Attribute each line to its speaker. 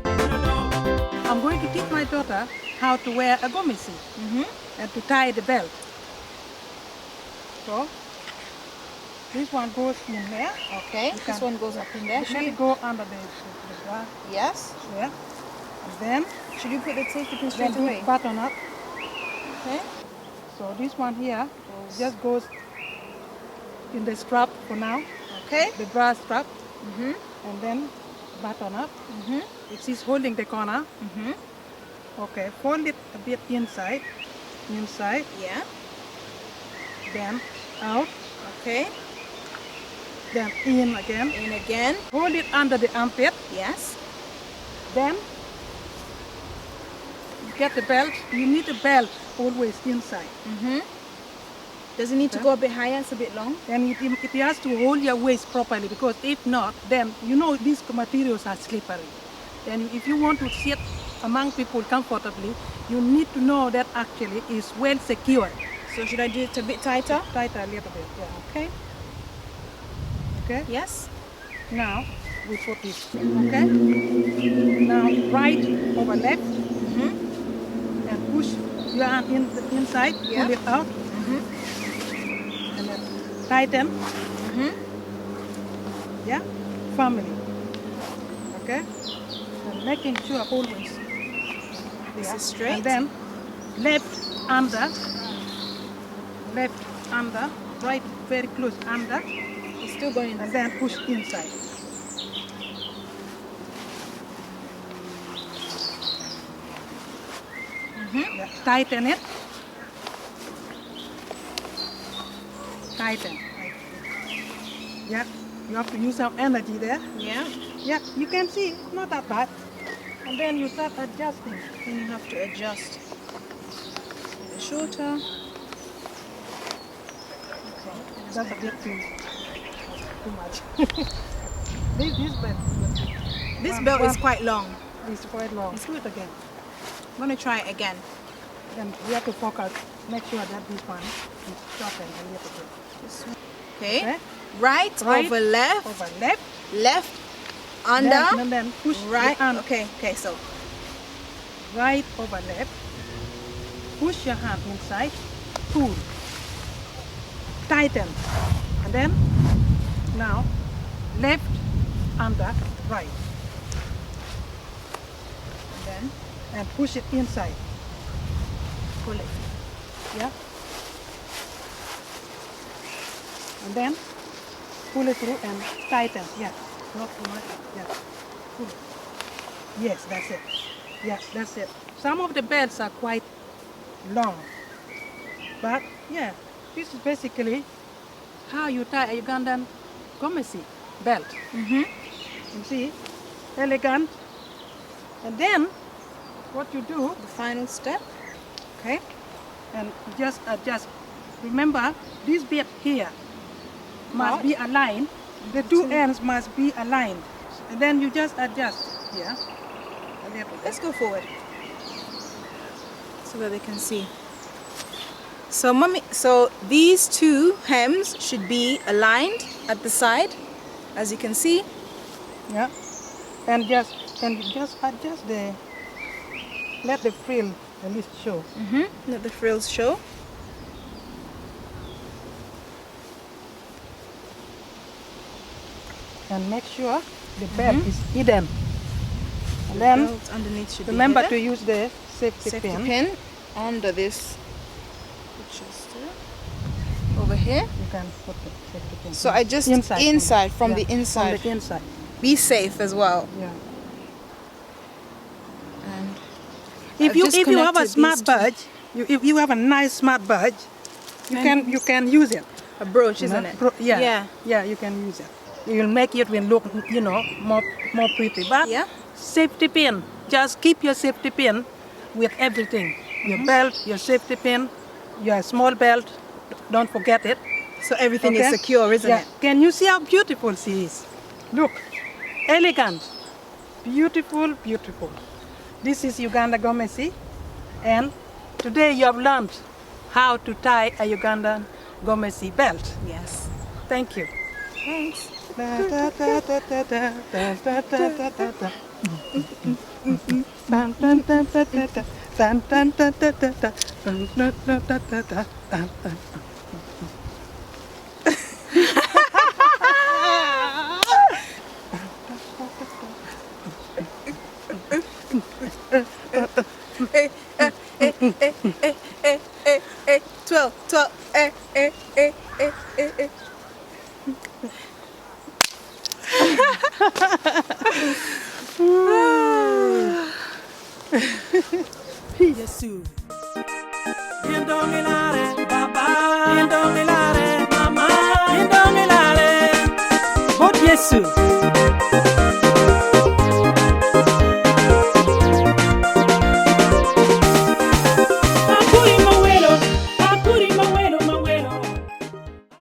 Speaker 1: I'm going to teach my daughter how to wear a gomesi and to tie the belt. So this one goes in there.
Speaker 2: Okay, this one goes up in there.
Speaker 1: Let it go under the bra.
Speaker 2: Yes.
Speaker 1: Yeah. And then
Speaker 2: Should you put the safety pin
Speaker 1: then
Speaker 2: straight
Speaker 1: this
Speaker 2: away?
Speaker 1: button up.
Speaker 2: Okay.
Speaker 1: So this one here just goes in the strap for now.
Speaker 2: Okay.
Speaker 1: The bra strap. And then button up. It is holding the corner. Okay, fold it a bit inside,
Speaker 2: Yeah.
Speaker 1: then out,
Speaker 2: Okay.
Speaker 1: then in again.
Speaker 2: In again.
Speaker 1: Hold it under the armpit,
Speaker 2: Yes.
Speaker 1: then get the belt. You need a belt always inside.
Speaker 2: Does it need to go a bit higher? It's a bit long.
Speaker 1: And it has to hold your waist properly, because if not, then you know these materials are slippery. And if you want to sit among people comfortably, you need to know that actually is well secured.
Speaker 2: So should I do it a bit tighter?
Speaker 1: Tighter a little bit, yeah. Okay? Okay?
Speaker 2: Yes.
Speaker 1: Now we put this, okay? Now right over left, and push your arm in the inside,
Speaker 2: Yeah.
Speaker 1: pull it out, and then tighten, yeah, firmly, okay? And making sure always
Speaker 2: This
Speaker 1: yeah.
Speaker 2: is straight.
Speaker 1: And then left under, right very close under,
Speaker 2: It's still going in
Speaker 1: and then push inside. Yeah. Tighten it. Tighten. Yeah, you have to use some energy there.
Speaker 2: Yeah.
Speaker 1: Yeah, you can see, not that bad. And then you start adjusting.
Speaker 2: Then you have to adjust. Shorter.
Speaker 1: That's a bit too much. this belt.
Speaker 2: This belt is quite long.
Speaker 1: It's quite long. Let's do it again.
Speaker 2: I'm going to try it again.
Speaker 1: Then we have to focus, make sure that this one is shortened a little bit.
Speaker 2: This one. Okay.
Speaker 1: Okay?
Speaker 2: Right, over left.
Speaker 1: Over left.
Speaker 2: Left. Under.
Speaker 1: And then push
Speaker 2: Right.
Speaker 1: the arm.
Speaker 2: Okay. Okay. So.
Speaker 1: Right over left. Push your hand inside. Pull. Tighten. And then now left under right.
Speaker 2: And then
Speaker 1: And push it inside.
Speaker 2: pull it.
Speaker 1: Yeah. And then pull it through and tighten. Yeah. Not too much. Yeah. Pull. Yes, that's it. Yeah, that's it. Some of the belts are quite long. But yeah, this is basically how you tie a Ugandan Gomesi belt. You see, elegant. And then what you do,
Speaker 2: The final step. Okay.
Speaker 1: and just adjust. Remember, this bit here must
Speaker 2: Right.
Speaker 1: be aligned. The two ends must be aligned. And then you just adjust here a little bit.
Speaker 2: Let's go forward so that they can see. So, mommy, so these two hems should be aligned at the side, as you can see.
Speaker 1: Yeah. And you just adjust the, let the frill at least show.
Speaker 2: Let the frills show.
Speaker 1: And make sure the belt is hidden. And then
Speaker 2: Belt underneath should
Speaker 1: remember
Speaker 2: be
Speaker 1: to use the safety,
Speaker 2: safety
Speaker 1: pin.
Speaker 2: pin under this. Just over here.
Speaker 1: You can put the safety pin.
Speaker 2: So I just inside from the inside.
Speaker 1: From the inside.
Speaker 2: Be safe as well.
Speaker 1: Yeah.
Speaker 2: And
Speaker 1: If
Speaker 2: I've
Speaker 1: you
Speaker 2: just
Speaker 1: have a
Speaker 2: connected
Speaker 1: smart
Speaker 2: these two.
Speaker 1: badge, if you have a nice smart badge, you can use it.
Speaker 2: a brooch,
Speaker 1: You know?
Speaker 2: isn't it?
Speaker 1: Yeah, you can use it. You will make it look, more pretty. But
Speaker 2: Yeah.
Speaker 1: safety pin, just keep your safety pin with everything. Your belt, your safety pin, your small belt. Don't forget it.
Speaker 2: So everything is
Speaker 1: Okay?
Speaker 2: secure, isn't
Speaker 1: Yeah.
Speaker 2: it?
Speaker 1: Can you see how beautiful she is? Look, elegant, beautiful, beautiful. This is Uganda Gomesi, and today you have learned how to tie a Ugandan Gomesi belt.
Speaker 2: Yes.
Speaker 1: Thank you.
Speaker 2: Thanks. Eh, eh, eh, eh, eh, eh, eh, eh, 12, 12, eh, eh, eh, eh, eh, eh.
Speaker 1: Yesu. Yendongilare, Baba. Yendongilare, Mama. Yendongilare. But Yesu.